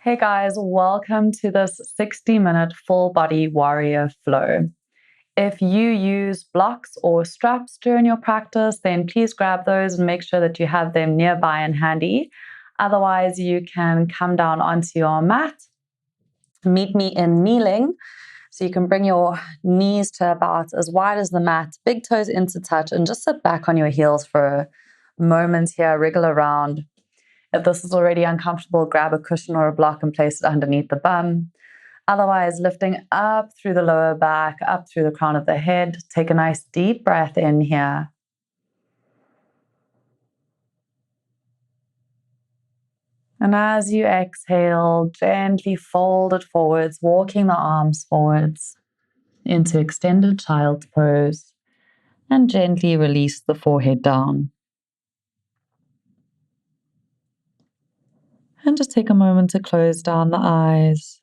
Hey guys, welcome to this 60-minute full body warrior flow. If you use blocks or straps during your practice, then please grab those and make sure that you have them nearby and handy. Otherwise, you can come down onto your mat. Meet me in kneeling. So you can bring your knees to about as wide as the mat, big toes into touch, and just sit back on your heels for a moment here, wriggle around. If this is already uncomfortable, grab a cushion or a block and place it underneath the bum. Otherwise, lifting up through the lower back, up through the crown of the head. Take a nice deep breath in here. And as you exhale, gently fold it forwards, walking the arms forwards into extended child's pose. And gently release the forehead down. And just take a moment to close down the eyes.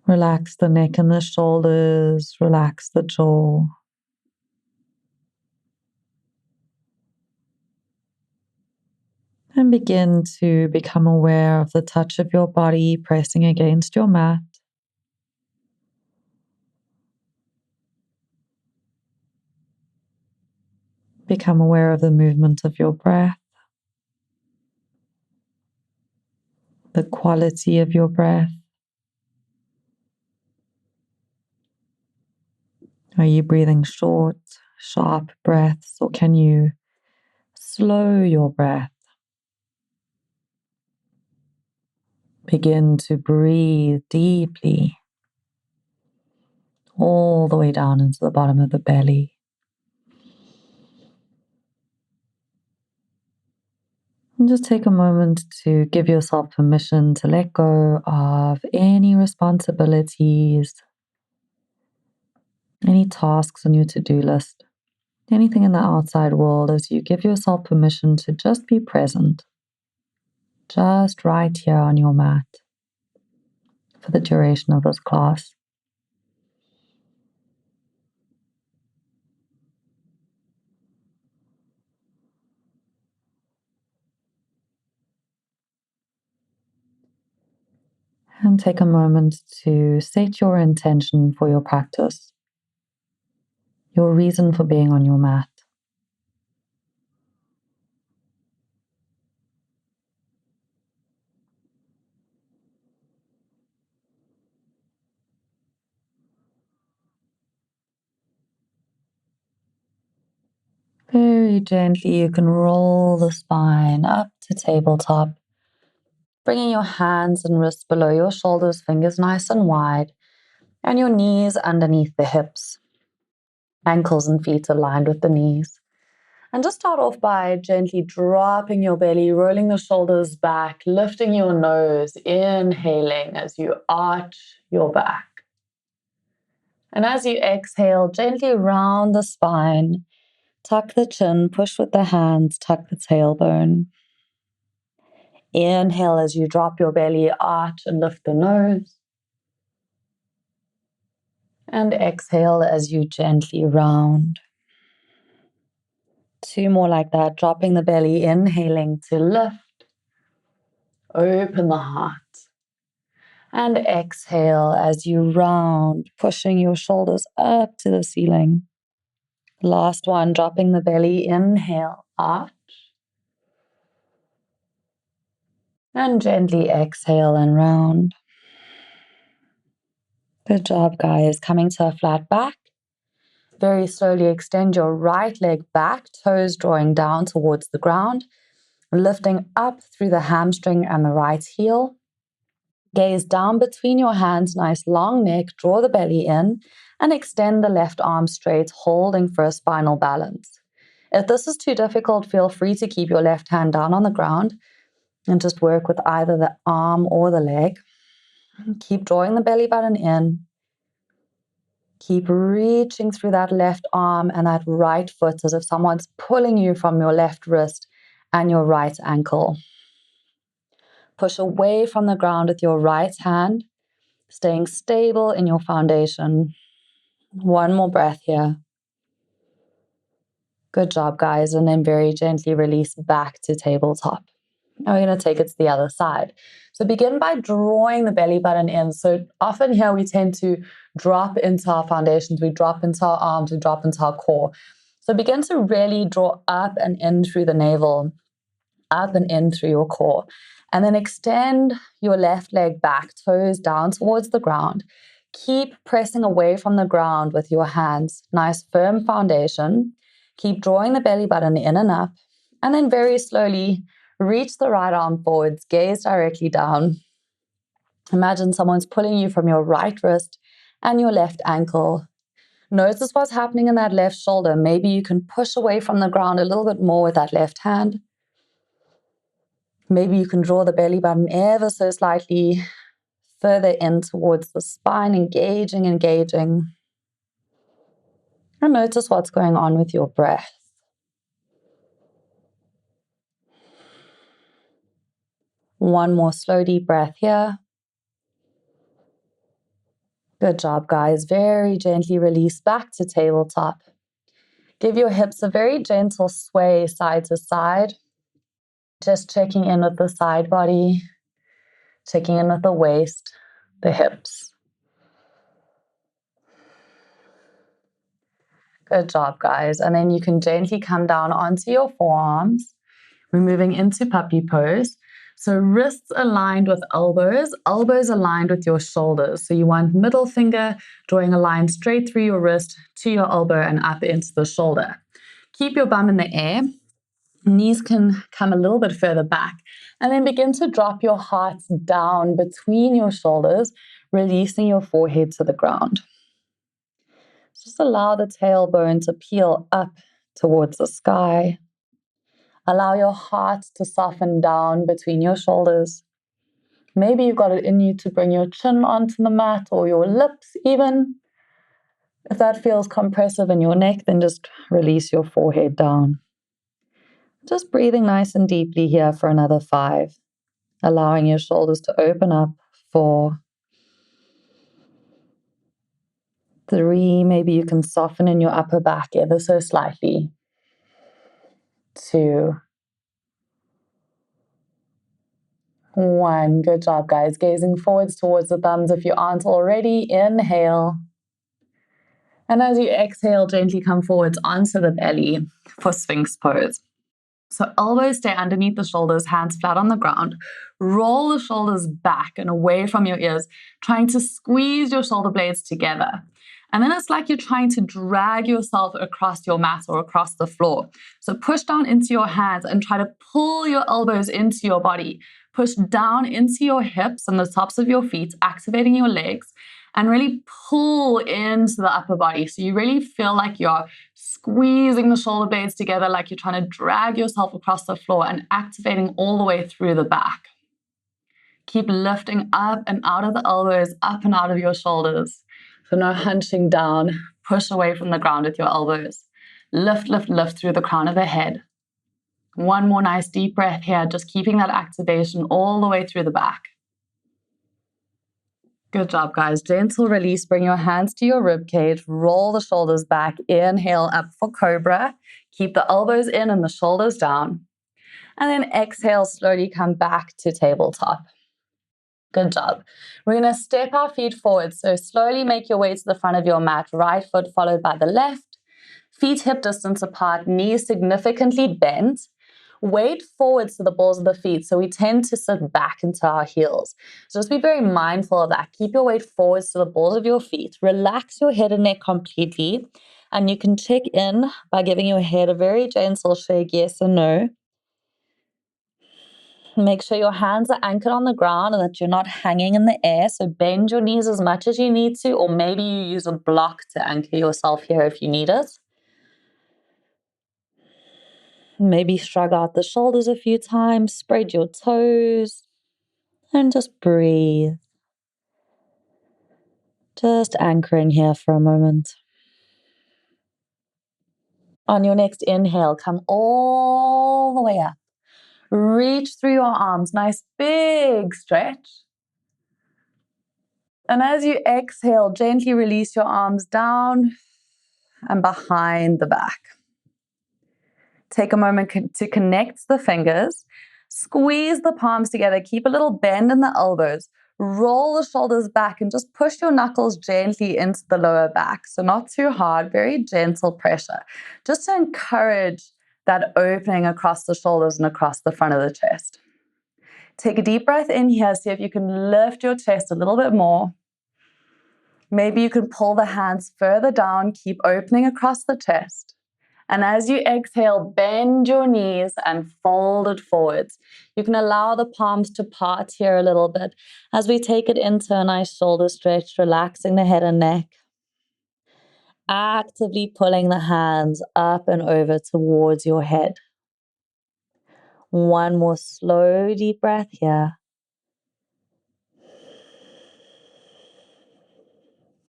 Relax the neck and the shoulders, relax the jaw. And begin to become aware of the touch of your body pressing against your mat. Become aware of the movement of your breath, the quality of your breath. Are you breathing short, sharp breaths, or can you slow your breath? Begin to breathe deeply, all the way down into the bottom of the belly. And just take a moment to give yourself permission to let go of any responsibilities, any tasks on your to-do list, anything in the outside world, as you give yourself permission to just be present, just right here on your mat for the duration of this class. And take a moment to set your intention for your practice, your reason for being on your mat. Very gently, you can roll the spine up to tabletop, bringing your hands and wrists below your shoulders, fingers nice and wide, and your knees underneath the hips. Ankles and feet aligned with the knees. And just start off by gently dropping your belly, rolling the shoulders back, lifting your nose, inhaling as you arch your back. And as you exhale, gently round the spine, tuck the chin, push with the hands, tuck the tailbone. Inhale as you drop your belly, arch and lift the nose. And exhale as you gently round. 2 more like that, dropping the belly, inhaling to lift. Open the heart. And exhale as you round, pushing your shoulders up to the ceiling. Last one, dropping the belly, inhale, arch. And gently exhale and round. Good job, guys. Coming to a flat back. Very slowly extend your right leg back, toes drawing down towards the ground, lifting up through the hamstring and the right heel. Gaze down between your hands, nice long neck, draw the belly in, and extend the left arm straight, holding for a spinal balance. If this is too difficult, feel free to keep your left hand down on the ground and just work with either the arm or the leg. Keep drawing the belly button in. Keep reaching through that left arm and that right foot as if someone's pulling you from your left wrist and your right ankle. Push away from the ground with your right hand, staying stable in your foundation. One more breath here. Good job, guys. And then very gently release back to tabletop. Now we're going to take it to the other side. So begin by drawing the belly button in. So often here we tend to drop into our foundations, we drop into our arms, we drop into our core. So begin to really draw up and in through the navel, up and in through your core. And then extend your left leg back, toes down towards the ground. Keep pressing away from the ground with your hands. Nice firm foundation. Keep drawing the belly button in and up. And then very slowly reach the right arm forwards, gaze directly down. Imagine someone's pulling you from your right wrist and your left ankle. Notice what's happening in that left shoulder. Maybe you can push away from the ground a little bit more with that left hand. Maybe you can draw the belly button ever so slightly further in towards the spine, engaging. And notice what's going on with your breath. One more slow, deep breath here. Good job, guys. Very gently release back to tabletop. Give your hips a very gentle sway side to side. Just checking in with the side body, checking in with the waist, the hips. Good job, guys. And then you can gently come down onto your forearms. We're moving into puppy pose. So wrists aligned with elbows, elbows aligned with your shoulders. So you want middle finger drawing a line straight through your wrist to your elbow and up into the shoulder. Keep your bum in the air. Knees can come a little bit further back. And then begin to drop your heart down between your shoulders, releasing your forehead to the ground. Just allow the tailbone to peel up towards the sky. Allow your heart to soften down between your shoulders. Maybe you've got it in you to bring your chin onto the mat or your lips even. If that feels compressive in your neck, then just release your forehead down. Just breathing nice and deeply here for another 5. Allowing your shoulders to open up. 4, 3, maybe you can soften in your upper back ever so slightly. 2, 1. Good job, guys. Gazing forwards towards the thumbs if you aren't already. Inhale. And as you exhale, gently come forwards onto the belly for Sphinx pose. So elbows stay underneath the shoulders, hands flat on the ground. Roll the shoulders back and away from your ears, trying to squeeze your shoulder blades together. And then it's like you're trying to drag yourself across your mat or across the floor. So push down into your hands and try to pull your elbows into your body. Push down into your hips and the tops of your feet, activating your legs, and really pull into the upper body. So you really feel like you're squeezing the shoulder blades together, like you're trying to drag yourself across the floor and activating all the way through the back. Keep lifting up and out of the elbows, up and out of your shoulders. So no hunching down. Push away from the ground with your elbows. Lift, lift, lift through the crown of the head. One more nice deep breath here, just keeping that activation all the way through the back. Good job, guys. Gentle release. Bring your hands to your rib cage. Roll the shoulders back. Inhale up for cobra. Keep the elbows in and the shoulders down. And then exhale, slowly come back to tabletop. Good job. We're going to step our feet forward. So slowly make your way to the front of your mat. Right foot followed by the left. Feet hip distance apart. Knees significantly bent. Weight forwards to the balls of the feet. So we tend to sit back into our heels. So just be very mindful of that. Keep your weight forwards to the balls of your feet. Relax your head and neck completely. And you can check in by giving your head a very gentle shake, yes or no. Make sure your hands are anchored on the ground and that you're not hanging in the air. So bend your knees as much as you need to, or maybe you use a block to anchor yourself here if you need it. Maybe shrug out the shoulders a few times, spread your toes, and just breathe. Just anchoring here for a moment. On your next inhale, come all the way up. Reach through your arms, nice big stretch. And as you exhale, gently release your arms down and behind the back. Take a moment to connect the fingers. Squeeze the palms together. Keep a little bend in the elbows. Roll the shoulders back and just push your knuckles gently into the lower back. So not too hard, very gentle pressure. Just to encourage that opening across the shoulders and across the front of the chest. Take a deep breath in here. See if you can lift your chest a little bit more. Maybe you can pull the hands further down. Keep opening across the chest. And as you exhale, bend your knees and fold it forwards. You can allow the palms to part here a little bit as we take it into a nice shoulder stretch, relaxing the head and neck. Actively pulling the hands up and over towards your head. One more slow, deep breath here.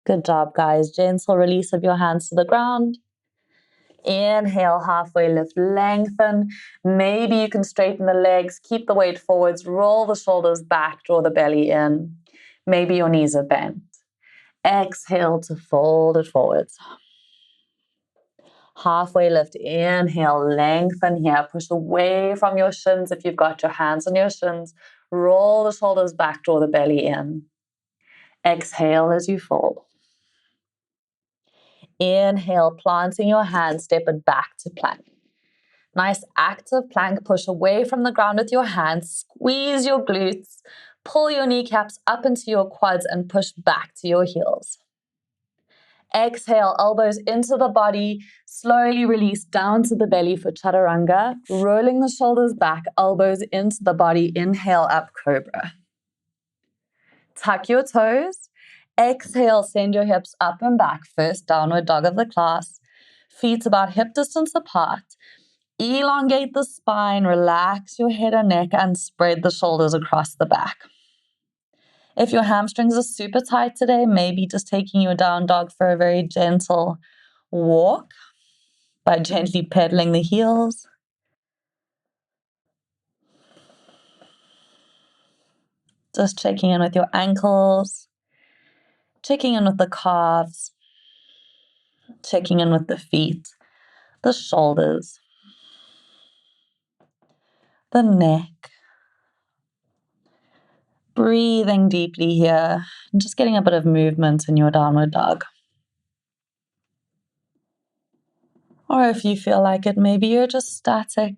Good job, guys. Gentle release of your hands to the ground. Inhale, halfway lift, lengthen. Maybe you can straighten the legs, keep the weight forwards, roll the shoulders back, draw the belly in. Maybe your knees are bent. Exhale to fold it forwards. Halfway lift, inhale, lengthen here. Push away from your shins if you've got your hands on your shins. Roll the shoulders back, draw the belly in. Exhale as you fold. Inhale, planting your hands, step it back to plank. Nice active plank, push away from the ground with your hands, squeeze your glutes, pull your kneecaps up into your quads and push back to your heels. Exhale, elbows into the body, slowly release down to the belly for chaturanga, rolling the shoulders back, elbows into the body, inhale up cobra. Tuck your toes. Exhale, send your hips up and back, first downward dog of the class. Feet about hip distance apart. Elongate the spine, relax your head and neck, and spread the shoulders across the back. If your hamstrings are super tight today, maybe just taking your down dog for a very gentle walk by gently pedaling the heels. Just checking in with your ankles, checking in with the calves, checking in with the feet, the shoulders, the neck. Breathing deeply here and just getting a bit of movement in your downward dog. Or if you feel like it, maybe you're just static,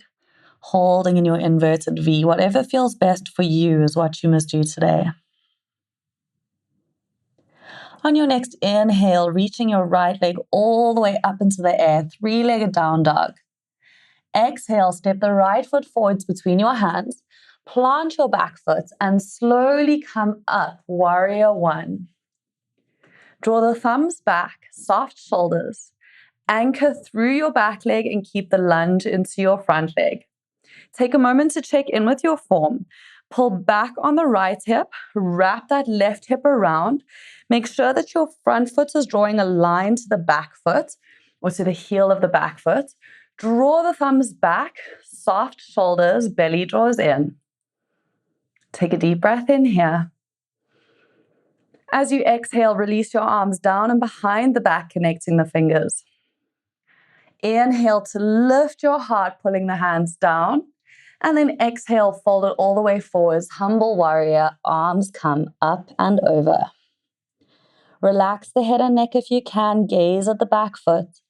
holding in your inverted V. Whatever feels best for you is what you must do today. On your next inhale, reaching your right leg all the way up into the air, three-legged down dog. Exhale, step the right foot forwards between your hands, plant your back foot, and slowly come up, warrior one. Draw the thumbs back, soft shoulders. Anchor through your back leg and keep the lunge into your front leg. Take a moment to check in with your form. Pull back on the right hip, wrap that left hip around. Make sure that your front foot is drawing a line to the back foot or to the heel of the back foot. Draw the thumbs back, soft shoulders, belly draws in. Take a deep breath in here. As you exhale, release your arms down and behind the back, connecting the fingers. Inhale to lift your heart, pulling the hands down. And then exhale, fold it all the way forwards. Humble warrior, arms come up and over. Relax the head and neck if you can. Gaze at the back foot.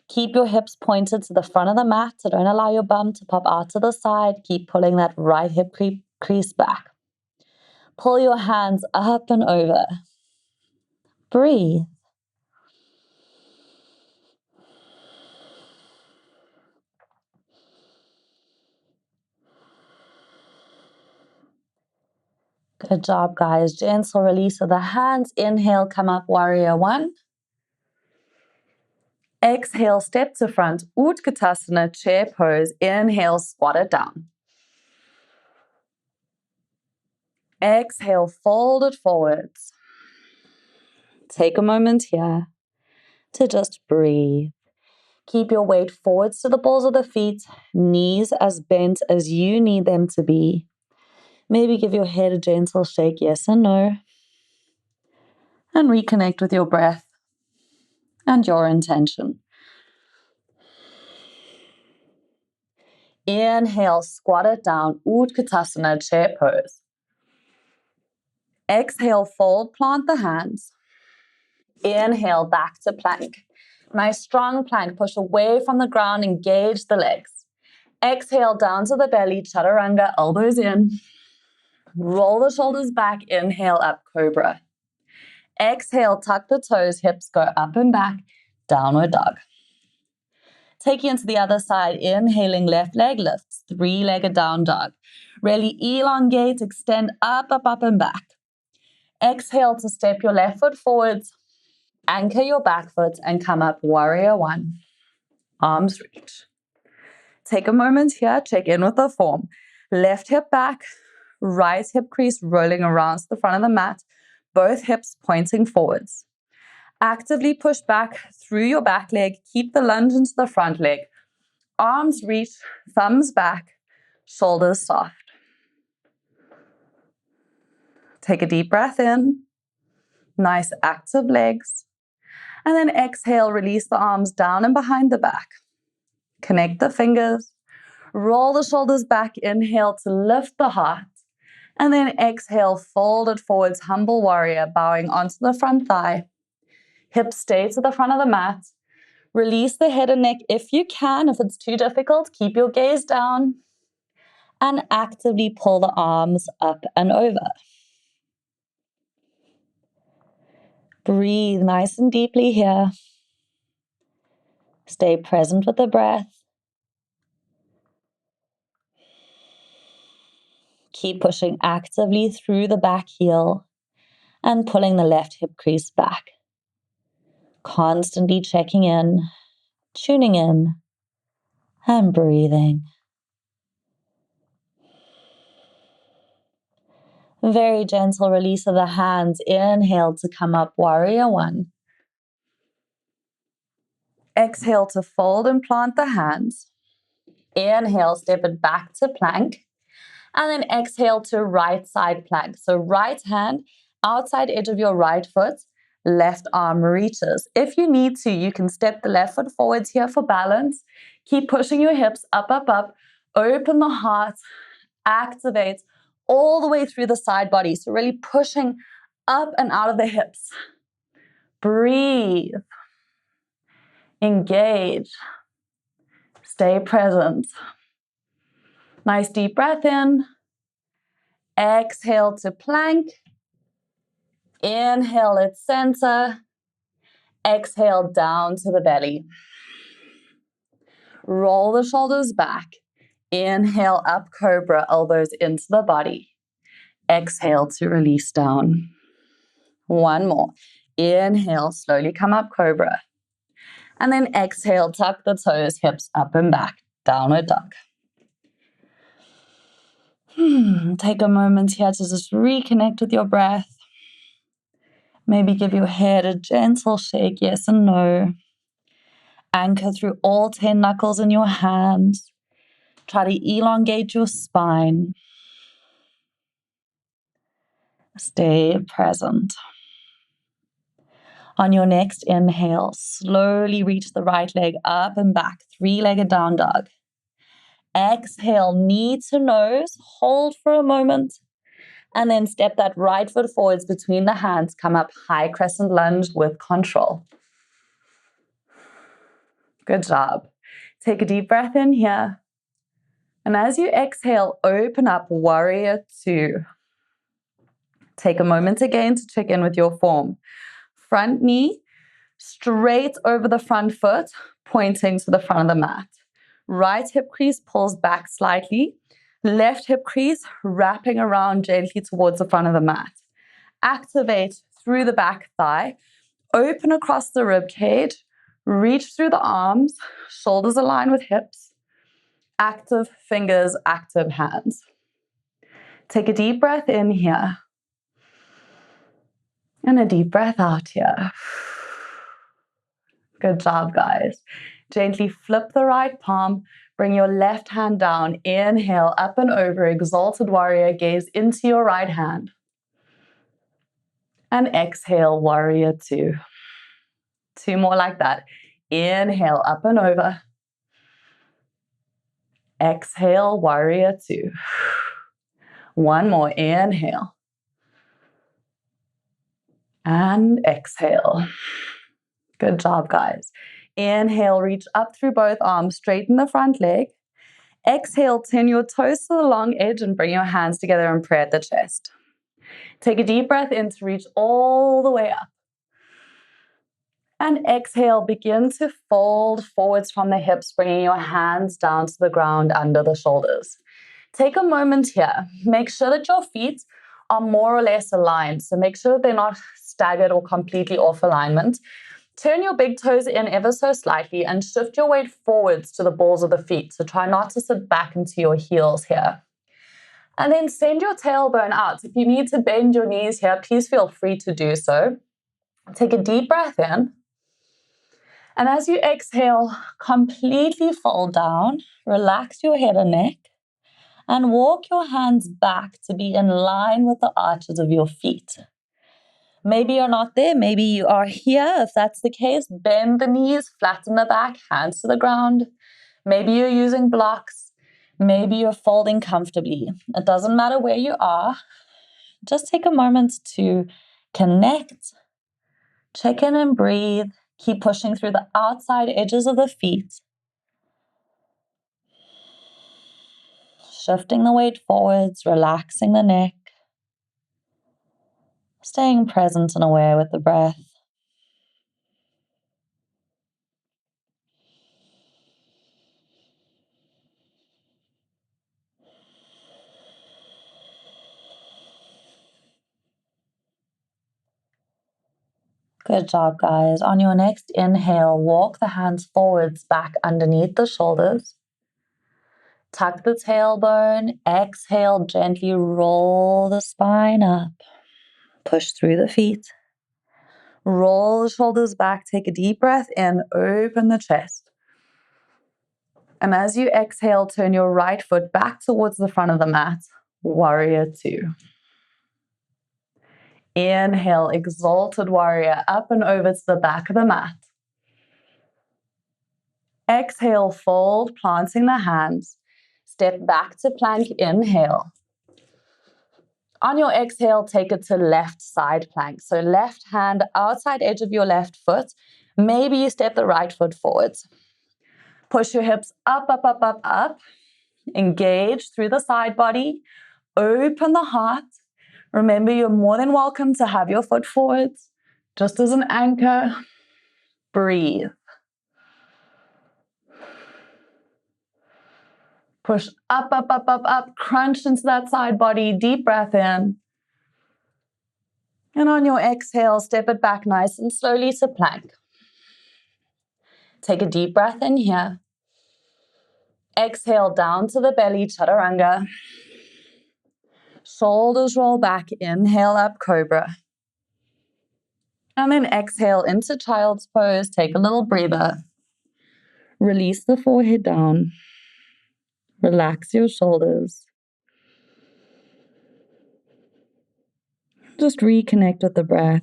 Keep your hips pointed to the front of the mat, so don't allow your bum to pop out to the side. Keep pulling that right hip crease back. Pull your hands up and over. Breathe. Good job, guys. Gentle release of the hands. Inhale, come up, warrior one. Exhale, step to front, Utkatasana, chair pose. Inhale, squat it down. Exhale, fold it forwards. Take a moment here to just breathe. Keep your weight forwards to the balls of the feet, knees as bent as you need them to be. Maybe give your head a gentle shake, yes and no. And reconnect with your breath and your intention. Inhale, squat it down, Utkatasana, chair pose. Exhale, fold, plant the hands. Inhale, back to plank. Nice strong plank, push away from the ground, engage the legs. Exhale, down to the belly, chaturanga, elbows in. Roll the shoulders back, inhale, up, cobra. Exhale, tuck the toes, hips go up and back, downward dog. Take you into the other side, inhaling, left leg lifts, three-legged down dog. Really elongate, extend up, up, up and back. Exhale to step your left foot forwards, anchor your back foot and come up, warrior one. Arms reach. Take a moment here, check in with the form. Left hip back, right hip crease rolling around to the front of the mat, both hips pointing forwards. Actively push back through your back leg, keep the lunge into the front leg. Arms reach, thumbs back, shoulders soft. Take a deep breath in, nice active legs. And then exhale, release the arms down and behind the back. Connect the fingers, roll the shoulders back, inhale to lift the heart. And then exhale, fold it forwards, humble warrior, bowing onto the front thigh. Hips stay to the front of the mat. Release the head and neck if you can. If it's too difficult, keep your gaze down. And actively pull the arms up and over. Breathe nice and deeply here. Stay present with the breath. Keep pushing actively through the back heel and pulling the left hip crease back. Constantly checking in, tuning in, and breathing. Very gentle release of the hands. Inhale to come up, warrior one. Exhale to fold and plant the hands. Inhale, step it back to plank. And then exhale to right side plank. So right hand, outside edge of your right foot, left arm reaches. If you need to, you can step the left foot forwards here for balance. Keep pushing your hips up, up, up. Open the heart, activate all the way through the side body. So really pushing up and out of the hips. Breathe. Engage. Stay present. Nice deep breath in. Exhale to plank. Inhale at center. Exhale down to the belly. Roll the shoulders back. Inhale up, cobra, elbows into the body. Exhale to release down. One more. Inhale, slowly come up, cobra. And then exhale, tuck the toes, hips up and back. Downward dog. Take a moment here to just reconnect with your breath. Maybe give your head a gentle shake, yes and no. Anchor through all 10 knuckles in your hands. Try to elongate your spine. Stay present. On your next inhale, slowly reach the right leg up and back, three-legged down dog. Exhale, knee to nose, hold for a moment, and then step that right foot forwards between the hands, come up high crescent lunge with control. Good job. Take a deep breath in here. And as you exhale, open up, warrior two. Take a moment again to check in with your form. Front knee straight over the front foot, pointing to the front of the mat. Right hip crease pulls back slightly. Left hip crease wrapping around gently towards the front of the mat. Activate through the back thigh. Open across the rib cage. Reach through the arms. Shoulders align with hips. Active fingers, active hands. Take a deep breath in here. And a deep breath out here. Good job, guys. Gently flip the right palm. Bring your left hand down. Inhale, up and over. Exalted warrior. Gaze into your right hand. And exhale, warrior two. Two more like that. Inhale, up and over. Exhale, warrior two. One more, inhale. And exhale. Good job, guys. Inhale, reach up through both arms, straighten the front leg. Exhale, turn your toes to the long edge and bring your hands together and pray at the chest. Take a deep breath in to reach all the way up. And exhale, begin to fold forwards from the hips, bringing your hands down to the ground under the shoulders. Take a moment here. Make sure that your feet are more or less aligned. So make sure that they're not staggered or completely off alignment. Turn your big toes in ever so slightly and shift your weight forwards to the balls of the feet. So try not to sit back into your heels here. And then send your tailbone out. If you need to bend your knees here, please feel free to do so. Take a deep breath in. And as you exhale, completely fold down, relax your head and neck, and walk your hands back to be in line with the arches of your feet. Maybe you're not there, maybe you are here. If that's the case, bend the knees, flatten the back, hands to the ground. Maybe you're using blocks. Maybe you're folding comfortably. It doesn't matter where you are. Just take a moment to connect, check in and breathe. Keep pushing through the outside edges of the feet. Shifting the weight forwards, relaxing the neck. Staying present and aware with the breath. Good job, guys. On your next inhale, walk the hands forwards, back underneath the shoulders. Tuck the tailbone. Exhale, gently roll the spine up. Push through the feet. Roll the shoulders back. Take a deep breath in. Open the chest. And as you exhale, turn your right foot back towards the front of the mat. Warrior two. Inhale, exalted warrior, up and over to the back of the mat. Exhale, fold, planting the hands. Step back to plank, inhale. On your exhale, take it to left side plank. So left hand outside edge of your left foot. Maybe you step the right foot forwards. Push your hips up, up, up, up, up. Engage through the side body. Open the heart. Remember, you're more than welcome to have your foot forwards, just as an anchor. Breathe. Push up, up, up, up, up. Crunch into that side body. Deep breath in. And on your exhale, step it back nice and slowly to plank. Take a deep breath in here. Exhale down to the belly, chaturanga. Shoulders roll back. Inhale up, cobra. And then exhale into child's pose. Take a little breather. Release the forehead down. Relax your shoulders. Just reconnect with the breath.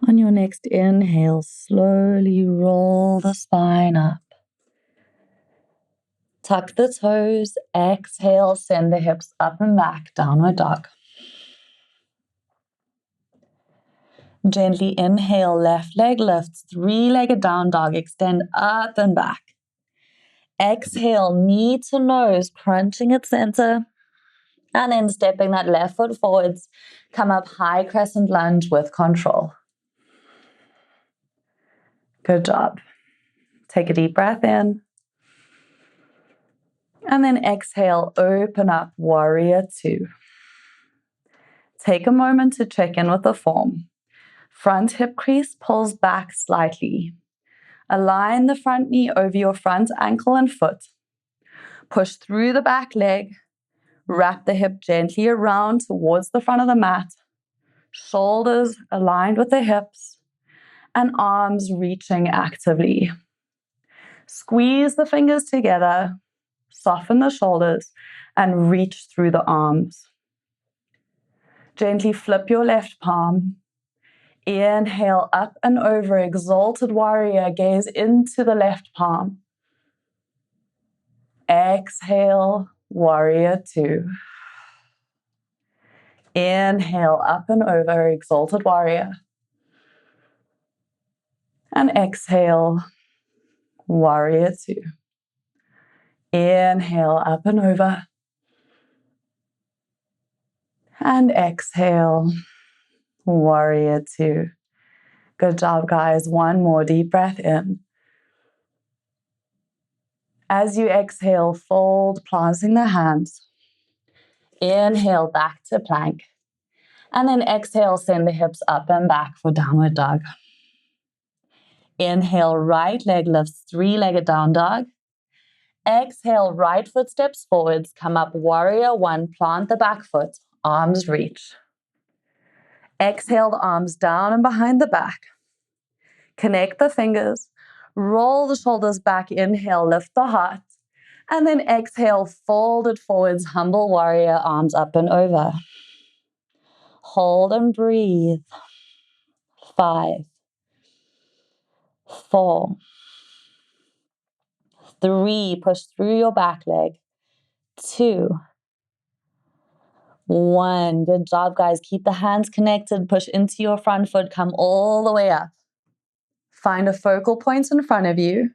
On your next inhale, slowly roll the spine up. Tuck the toes. Exhale, send the hips up and back, downward dog. Gently inhale, left leg lifts, three-legged down dog, extend up and back. Exhale, knee to nose, crunching at center. And then stepping that left foot forwards, come up high crescent lunge with control. Good job. Take a deep breath in. And then exhale, open up, warrior two. Take a moment to check in with the form. Front hip crease pulls back slightly. Align the front knee over your front ankle and foot. Push through the back leg. Wrap the hip gently around towards the front of the mat. Shoulders aligned with the hips and arms reaching actively. Squeeze the fingers together, soften the shoulders, and reach through the arms. Gently flip your left palm. Inhale up and over, exalted warrior, gaze into the left palm. Exhale, warrior two. Inhale up and over, exalted warrior. And exhale, warrior two. Inhale up and over. And exhale, warrior two. Good job, guys. One more deep breath in. As you exhale, fold, planting the hands. Inhale back to plank. And then exhale, send the hips up and back for downward dog. Inhale, right leg lifts, three-legged down dog. Exhale, right foot steps forwards, come up, warrior one, plant the back foot, arms reach. Exhale the arms down and behind the back. Connect the fingers, roll the shoulders back, inhale, lift the heart. And then exhale, fold it forwards, humble warrior, arms up and over. Hold and breathe. 5, 4, 3, push through your back leg. 2, 1. Good job, guys. Keep the hands connected. Push into your front foot. Come all the way up. Find a focal point in front of you.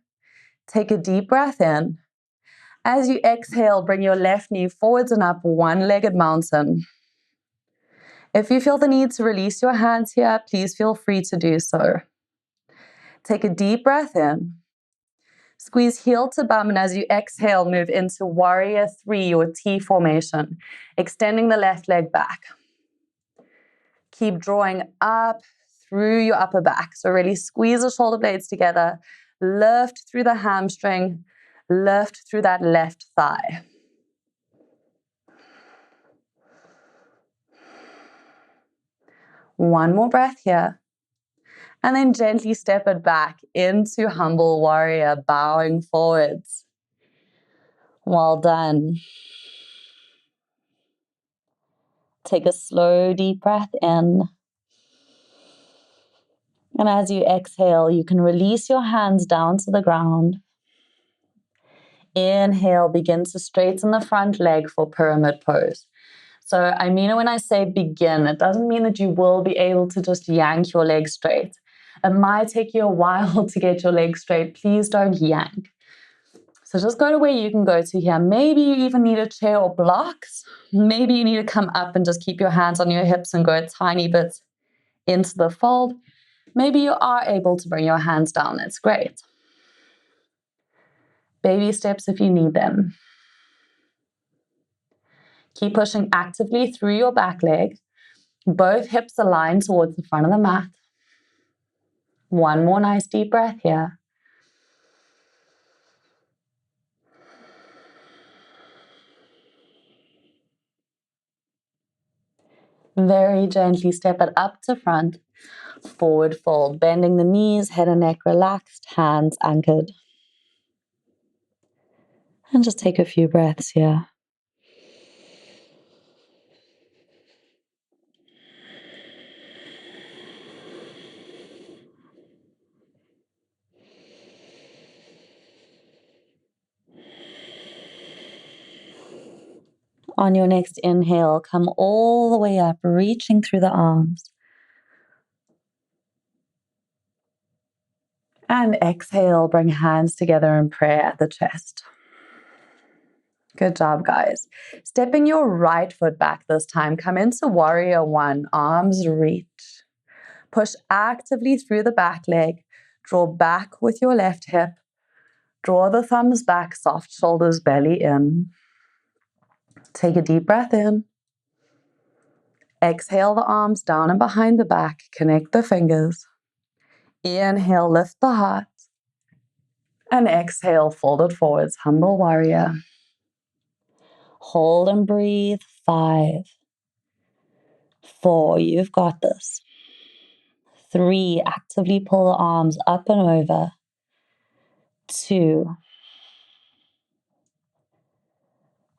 Take a deep breath in. As you exhale, bring your left knee forwards and up, one-legged mountain. If you feel the need to release your hands here, please feel free to do so. Take a deep breath in. Squeeze heel to bum, and as you exhale, move into warrior three or T formation, extending the left leg back. Keep drawing up through your upper back. So really squeeze the shoulder blades together, lift through the hamstring, lift through that left thigh. One more breath here. And then gently step it back into humble warrior, bowing forwards. Well done. Take a slow, deep breath in. And as you exhale, you can release your hands down to the ground. Inhale, begin to straighten the front leg for pyramid pose. So I mean it when I say begin. It doesn't mean that you will be able to just yank your legs straight. It might take you a while to get your legs straight. Please don't yank. So just go to where you can go to here. Maybe you even need a chair or blocks. Maybe you need to come up and just keep your hands on your hips and go a tiny bit into the fold. Maybe you are able to bring your hands down. That's great. Baby steps if you need them. Keep pushing actively through your back leg. Both hips align towards the front of the mat. One more nice deep breath here. Very gently step it up to front. Forward fold, bending the knees, head and neck relaxed, hands anchored. And just take a few breaths here. On your next inhale, come all the way up, reaching through the arms. And exhale, bring hands together in prayer at the chest. Good job, guys. Stepping your right foot back this time. Come into warrior one, arms reach. Push actively through the back leg. Draw back with your left hip. Draw the thumbs back, soft shoulders, belly in. Take a deep breath in. Exhale the arms down and behind the back. Connect the fingers. Inhale, lift the heart. And exhale, fold it forwards, humble warrior. Hold and breathe. 5, 4, you've got this. 3, actively pull the arms up and over. 2,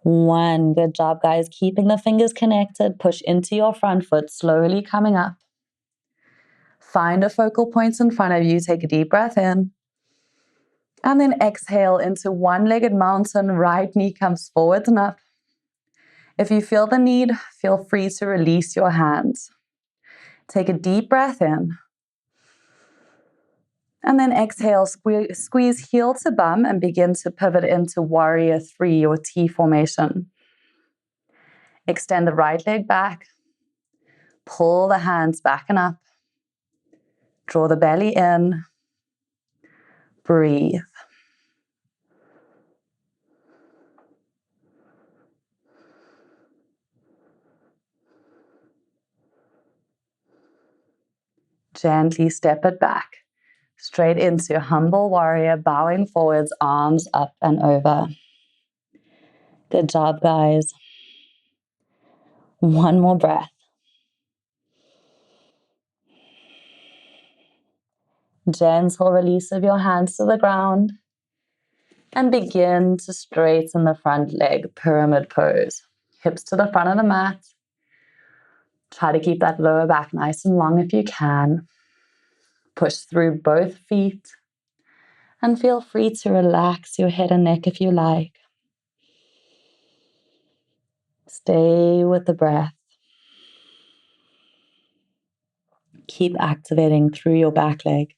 1, good job guys. Keeping the fingers connected, push into your front foot, slowly coming up. Find a focal point in front of you, take a deep breath in. And then exhale into one-legged mountain, right knee comes forwards and up. If you feel the need, feel free to release your hands. Take a deep breath in. And then exhale, squeeze heel to bum and begin to pivot into warrior 3 or T formation. Extend the right leg back. Pull the hands back and up. Draw the belly in. Breathe. Gently step it back. Straight into humble warrior, bowing forwards, arms up and over. Good job, guys. One more breath. Gentle release of your hands to the ground. And begin to straighten the front leg, pyramid pose. Hips to the front of the mat. Try to keep that lower back nice and long if you can. Push through both feet. And feel free to relax your head and neck if you like. Stay with the breath. Keep activating through your back leg.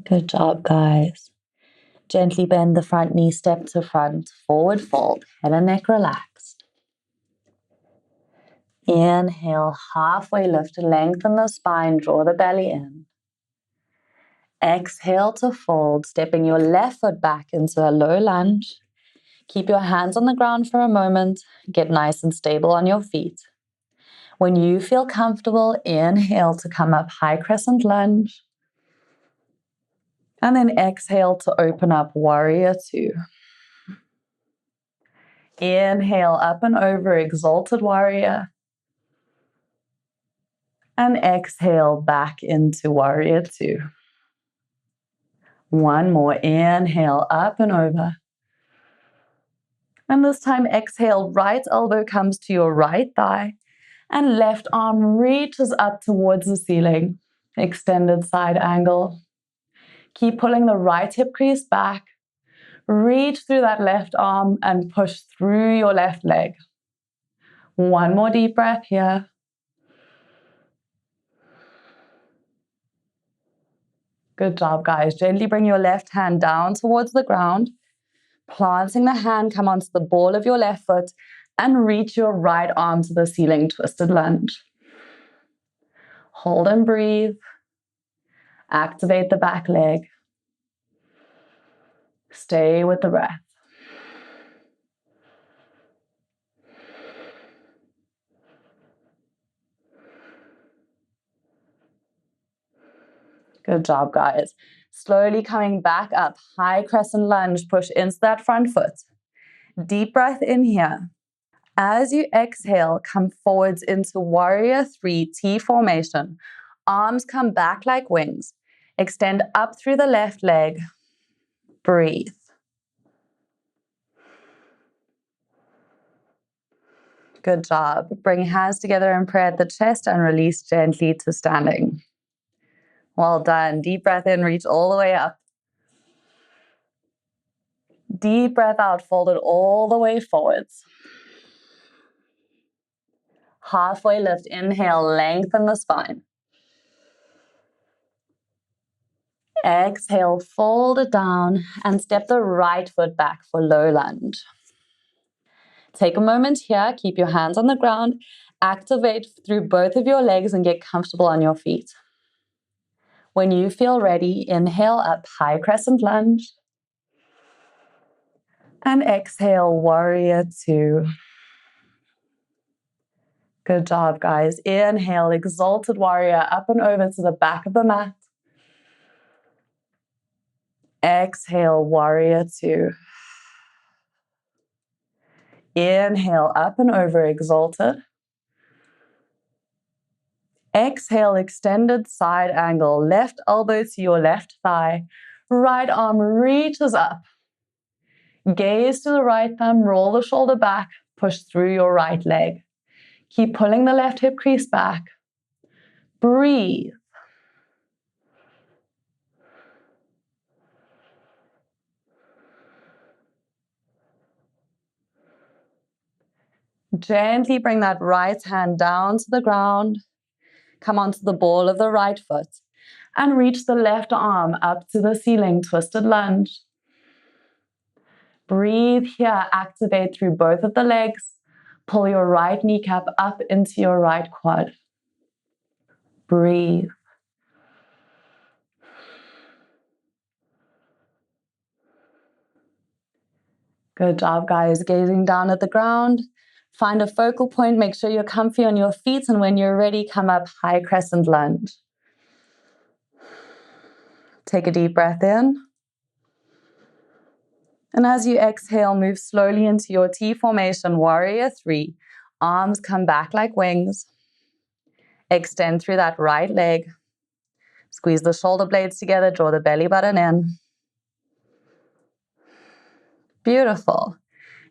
Good job, guys. Gently bend the front knee, step to front, forward fold, head and neck relaxed. Inhale, halfway lift, lengthen the spine, draw the belly in. Exhale to fold, stepping your left foot back into a low lunge. Keep your hands on the ground for a moment. Get nice and stable on your feet. When you feel comfortable, inhale to come up, high crescent lunge. And then exhale to open up, warrior 2. Inhale up and over, exalted warrior. And exhale back into warrior 2. One more, inhale up and over. And this time exhale, right elbow comes to your right thigh and left arm reaches up towards the ceiling. Extended side angle. Keep pulling the right hip crease back. Reach through that left arm and push through your left leg. One more deep breath here. Good job, guys. Gently bring your left hand down towards the ground. Planting the hand, come onto the ball of your left foot and reach your right arm to the ceiling, twisted lunge. Hold and breathe. Activate the back leg. Stay with the breath. Good job, guys. Slowly coming back up, high crescent lunge, push into that front foot. Deep breath in here. As you exhale, come forwards into warrior 3 T formation. Arms come back like wings. Extend up through the left leg. Breathe. Good job. Bring hands together in prayer at the chest and release gently to standing. Well done. Deep breath in, reach all the way up. Deep breath out, fold it all the way forwards. Halfway lift, inhale, lengthen the spine. Exhale, fold it down and step the right foot back for low lunge. Take a moment here, keep your hands on the ground, activate through both of your legs and get comfortable on your feet. When you feel ready, inhale up, high crescent lunge. And exhale, warrior two. Good job, guys. Inhale, exalted warrior, up and over to the back of the mat. Exhale, warrior two. Inhale, up and over, exalted. Exhale, extended side angle, left elbow to your left thigh. Right arm reaches up. Gaze to the right thumb, roll the shoulder back, push through your right leg. Keep pulling the left hip crease back. Breathe. Gently bring that right hand down to the ground. Come onto the ball of the right foot and reach the left arm up to the ceiling, twisted lunge. Breathe here, activate through both of the legs. Pull your right kneecap up into your right quad. Breathe. Good job, guys. Gazing down at the ground. Find a focal point. Make sure you're comfy on your feet. And when you're ready, come up, high crescent lunge. Take a deep breath in. And as you exhale, move slowly into your T formation, warrior three. Arms come back like wings. Extend through that right leg. Squeeze the shoulder blades together, draw the belly button in. Beautiful.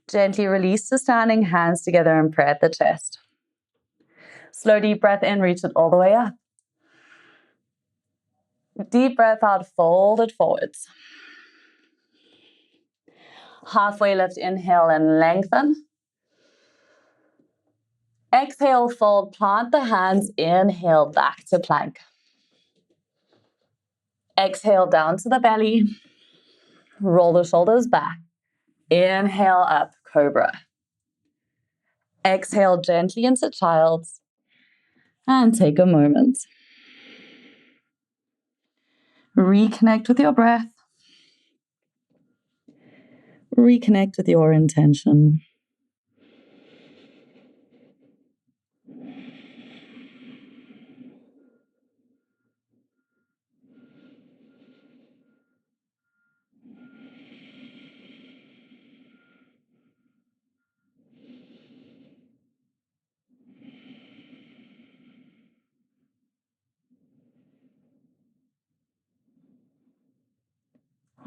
Gently release to standing, hands together and pray at the chest. Slow deep breath in, reach it all the way up. Deep breath out, fold it forwards. Halfway lift, inhale and lengthen. Exhale, fold, plant the hands, inhale back to plank. Exhale down to the belly. Roll the shoulders back. Inhale up, cobra. Exhale gently into child's. And take a moment. Reconnect with your breath. Reconnect with your intention.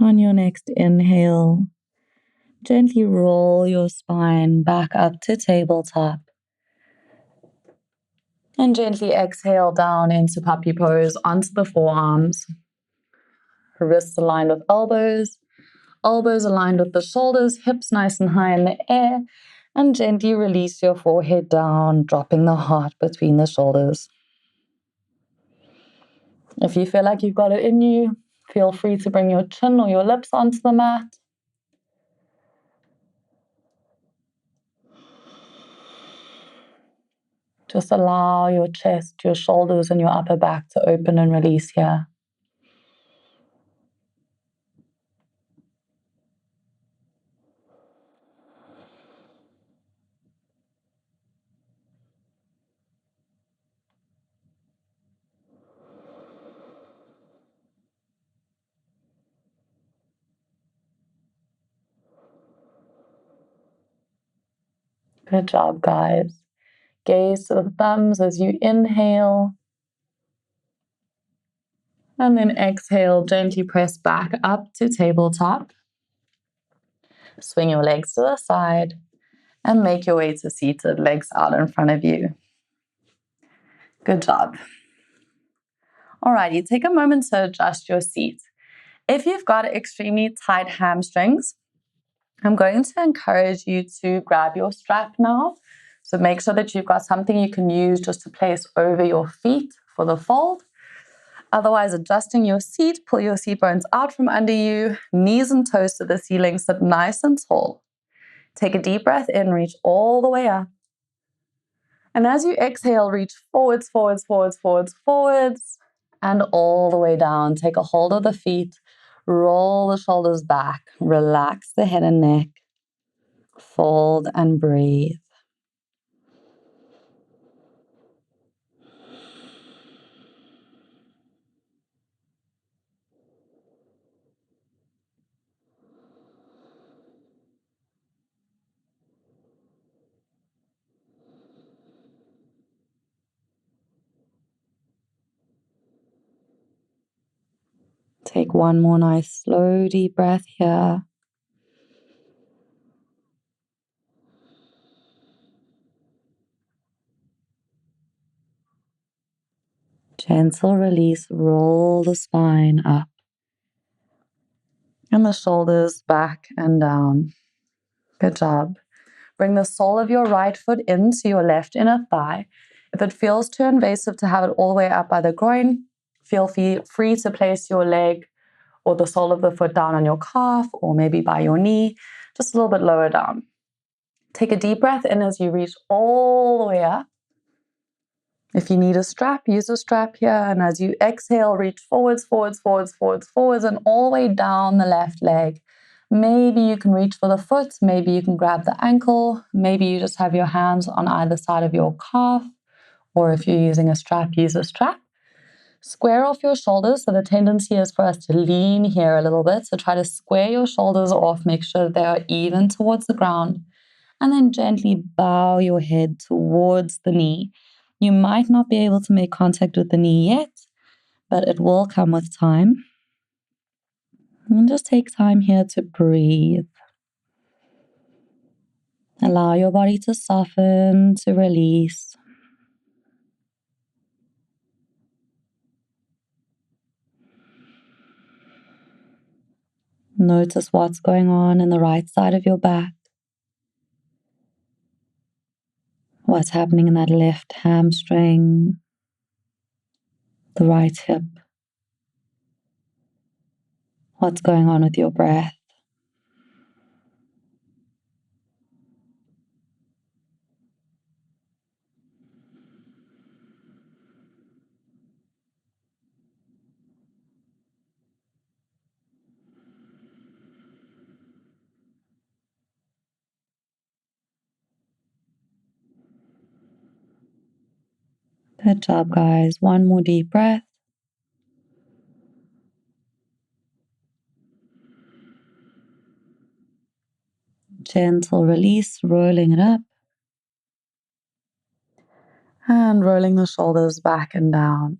On your next inhale, gently roll your spine back up to tabletop. And gently exhale down into puppy pose onto the forearms. Wrists aligned with elbows. Elbows aligned with the shoulders, hips nice and high in the air. And gently release your forehead down, dropping the heart between the shoulders. If you feel like you've got it in you, feel free to bring your chin or your lips onto the mat. Just allow your chest, your shoulders, and your upper back to open and release here. Good job, guys. Gaze to the thumbs as you inhale. And then exhale, gently press back up to tabletop. Swing your legs to the side and make your way to seated, legs out in front of you. Good job. Alrighty, take a moment to adjust your seat. If you've got extremely tight hamstrings, I'm going to encourage you to grab your strap now. So make sure that you've got something you can use just to place over your feet for the fold. Otherwise, adjusting your seat, pull your seat bones out from under you, knees and toes to the ceiling, sit nice and tall. Take a deep breath in, reach all the way up. And as you exhale, reach forwards, forwards, forwards, forwards, forwards. and all the way down. Take a hold of the feet, roll the shoulders back, relax the head and neck, fold and breathe. Take one more nice slow deep breath here. Gentle release, roll the spine up and the shoulders back and down. Good job. Bring the sole of your right foot into your left inner thigh. If it feels too invasive to have it all the way up by the groin, feel free to place your leg or the sole of the foot down on your calf or maybe by your knee, just a little bit lower down. Take a deep breath in as you reach all the way up. If you need a strap, use a strap here. And as you exhale, reach forwards, forwards, forwards, forwards, forwards, and all the way down the left leg. Maybe you can reach for the foot. Maybe you can grab the ankle. Maybe you just have your hands on either side of your calf. Or if you're using a strap, use a strap. Square off your shoulders. So the tendency is for us to lean here a little bit. So try to square your shoulders off. Make sure they are even towards the ground. And then gently bow your head towards the knee. You might not be able to make contact with the knee yet, but it will come with time. And just take time here to breathe. Allow your body to soften, to release. Notice what's going on in the right side of your back. What's happening in that left hamstring, the right hip. What's going on with your breath. Good job, guys. One more deep breath. Gentle release, rolling it up. And rolling the shoulders back and down.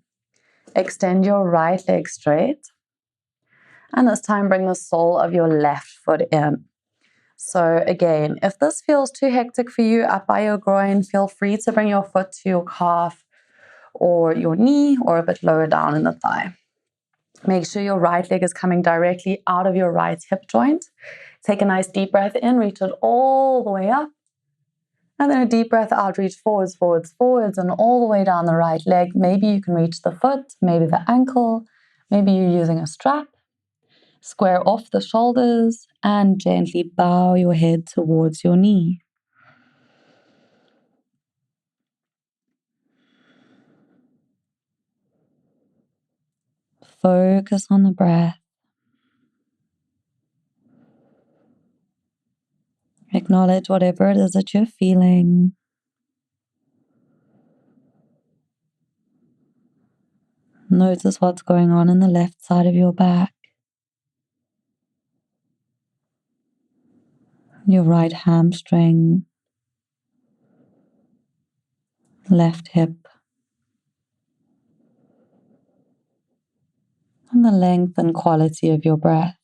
Extend your right leg straight. And this time, bring the sole of your left foot in. So again, if this feels too hectic for you up by your groin, feel free to bring your foot to your calf or your knee or a bit lower down in the thigh. Make sure your right leg is coming directly out of your right hip joint. Take a nice deep breath in, reach it all the way up. And then a deep breath out, reach forwards, forwards, forwards, and all the way down the right leg. Maybe you can reach the foot, maybe the ankle, maybe you're using a strap. Square off the shoulders and gently bow your head towards your knee. Focus on the breath. Acknowledge whatever it is that you're feeling. Notice what's going on in the left side of your back. Your right hamstring. Left hip. And the length and quality of your breath.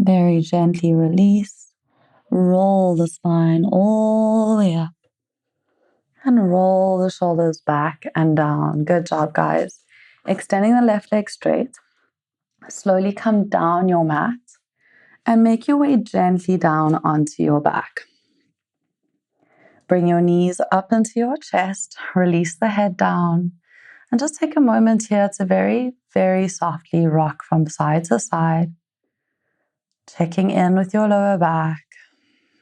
Very gently release. Roll the spine all the way up. And roll the shoulders back and down. Good job, guys. Extending the left leg straight. Slowly come down your mat and make your way gently down onto your back. Bring your knees up into your chest. Release the head down. And just take a moment here to very, very softly rock from side to side. Checking in with your lower back.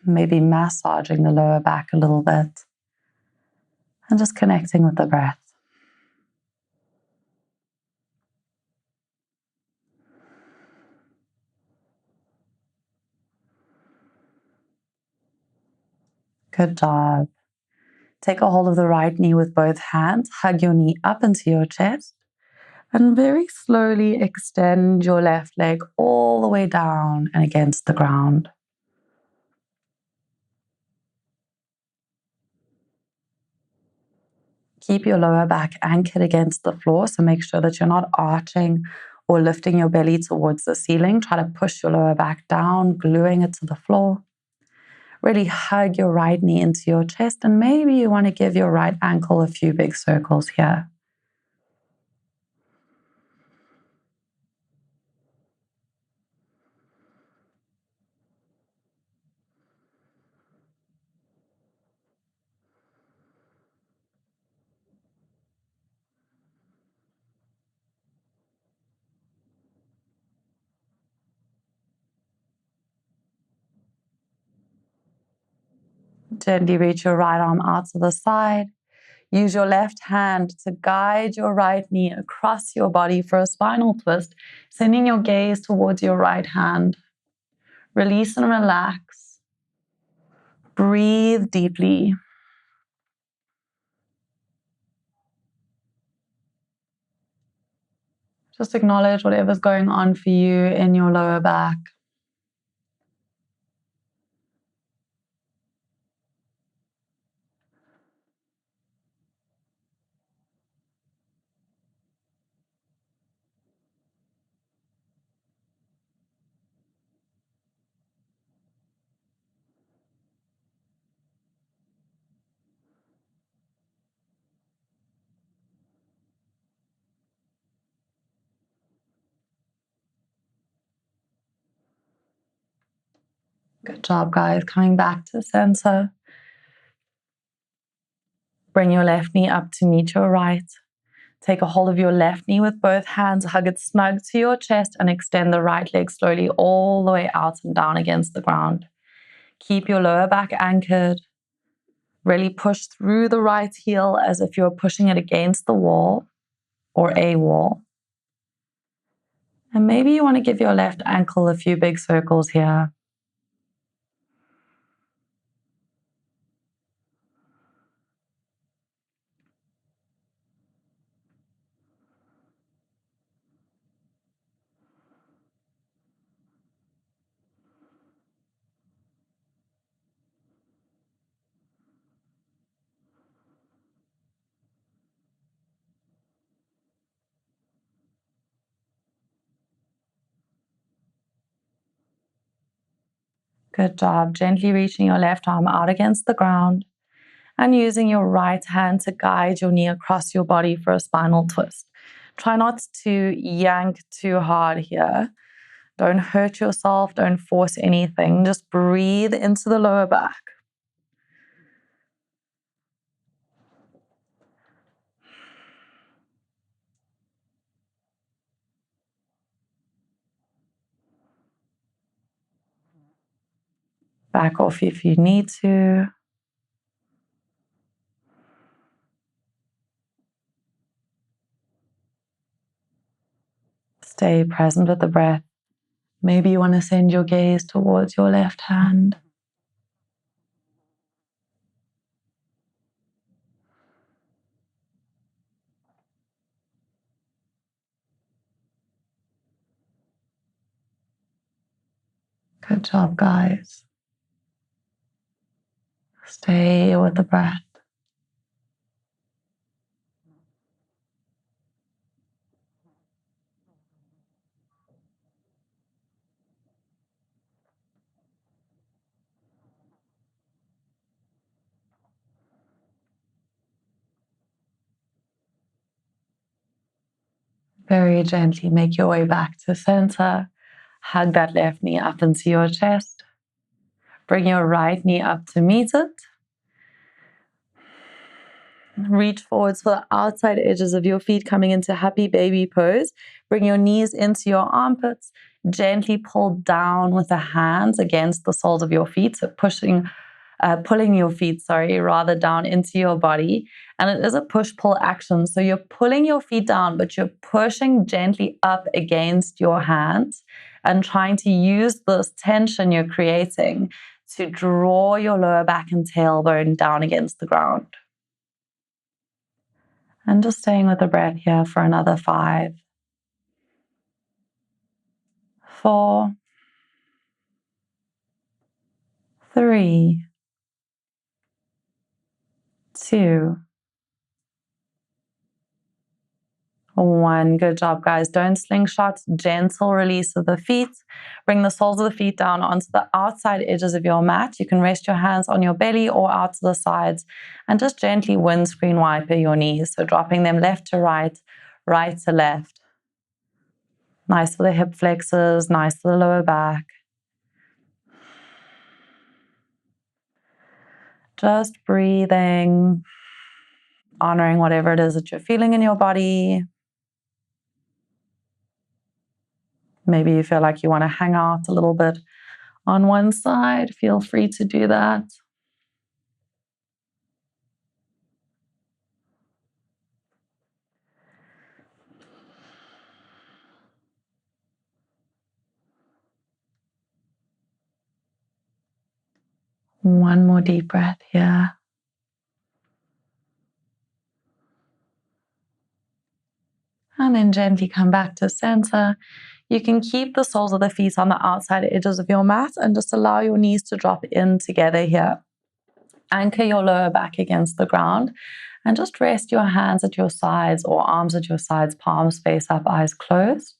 Maybe massaging the lower back a little bit. And just connecting with the breath. Good job. Take a hold of the right knee with both hands. Hug your knee up into your chest. And very slowly extend your left leg all the way down and against the ground. Keep your lower back anchored against the floor, so make sure that you're not arching or lifting your belly towards the ceiling. Try to push your lower back down, gluing it to the floor. Really hug your right knee into your chest, and maybe you want to give your right ankle a few big circles here. Gently reach your right arm out to the side. Use your left hand to guide your right knee across your body for a spinal twist, sending your gaze towards your right hand. Release and relax. Breathe deeply. Just acknowledge whatever's going on for you in your lower back. Good job, guys. Coming back to center. Bring your left knee up to meet your right. Take a hold of your left knee with both hands. Hug it snug to your chest and extend the right leg slowly all the way out and down against the ground. Keep your lower back anchored. Really push through the right heel as if you're pushing it against the wall or a wall. And maybe you want to give your left ankle a few big circles here. Good job. Gently reaching your left arm out against the ground and using your right hand to guide your knee across your body for a spinal twist. Try not to yank too hard here. Don't hurt yourself. Don't force anything. Just breathe into the lower back. Back off if you need to. Stay present with the breath. Maybe you want to send your gaze towards your left hand. Good job, guys. Stay with the breath. Very gently make your way back to center. Hug that left knee up into your chest. Bring your right knee up to meet it. Reach forwards for the outside edges of your feet, coming into happy baby pose. Bring your knees into your armpits. Gently pull down with the hands against the soles of your feet. So pulling your feet, rather down into your body. And it is a push-pull action. So you're pulling your feet down, but you're pushing gently up against your hands and trying to use this tension you're creating to draw your lower back and tailbone down against the ground. And just staying with the breath here for another 5, 4, 3, 2, 1. Good job, guys. Don't slingshot. Gentle release of the feet. Bring the soles of the feet down onto the outside edges of your mat. You can rest your hands on your belly or out to the sides and just gently windscreen wiper your knees. So dropping them left to right, right to left. Nice for the hip flexors, nice for the lower back. Just breathing, honoring whatever it is that you're feeling in your body. Maybe you feel like you want to hang out a little bit on one side. Feel free to do that. One more deep breath here. And then gently come back to center. You can keep the soles of the feet on the outside edges of your mat and just allow your knees to drop in together here. Anchor your lower back against the ground and just rest your hands at your sides or arms at your sides, palms face up, eyes closed.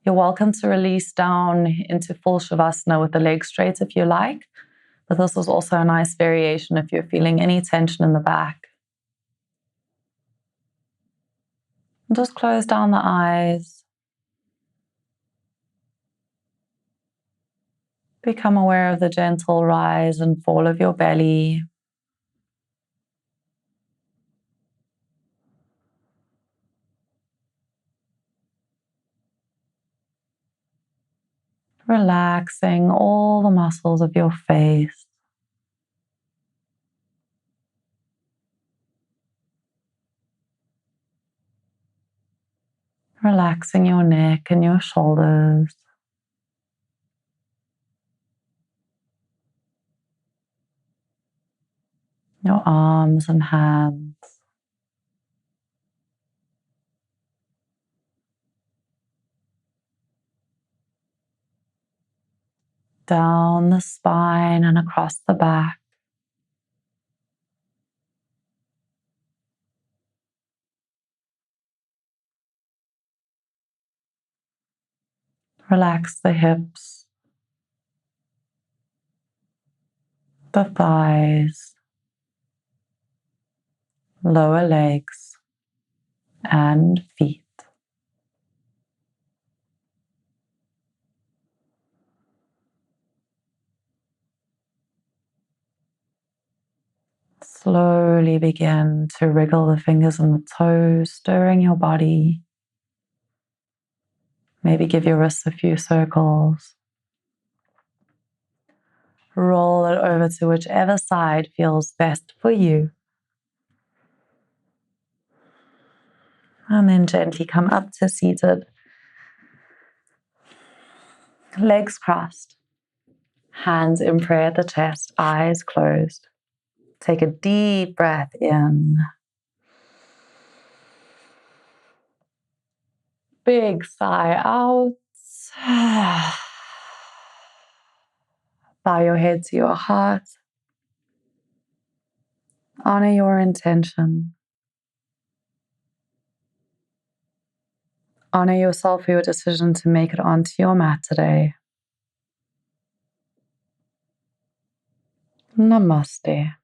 You're welcome to release down into full Shavasana with the legs straight if you like, but this is also a nice variation if you're feeling any tension in the back. And just close down the eyes. Become aware of the gentle rise and fall of your belly. Relaxing all the muscles of your face. Relaxing your neck and your shoulders. Your arms and hands. Down the spine and across the back. Relax the hips, the thighs, lower legs, and feet. Slowly begin to wriggle the fingers and the toes, stirring your body. Maybe give your wrists a few circles. Roll it over to whichever side feels best for you. And then gently come up to seated. Legs crossed. Hands in prayer at the chest, eyes closed. Take a deep breath in. Big sigh out. Bow your head to your heart. Honor your intention. Honor yourself for your decision to make it onto your mat today. Namaste.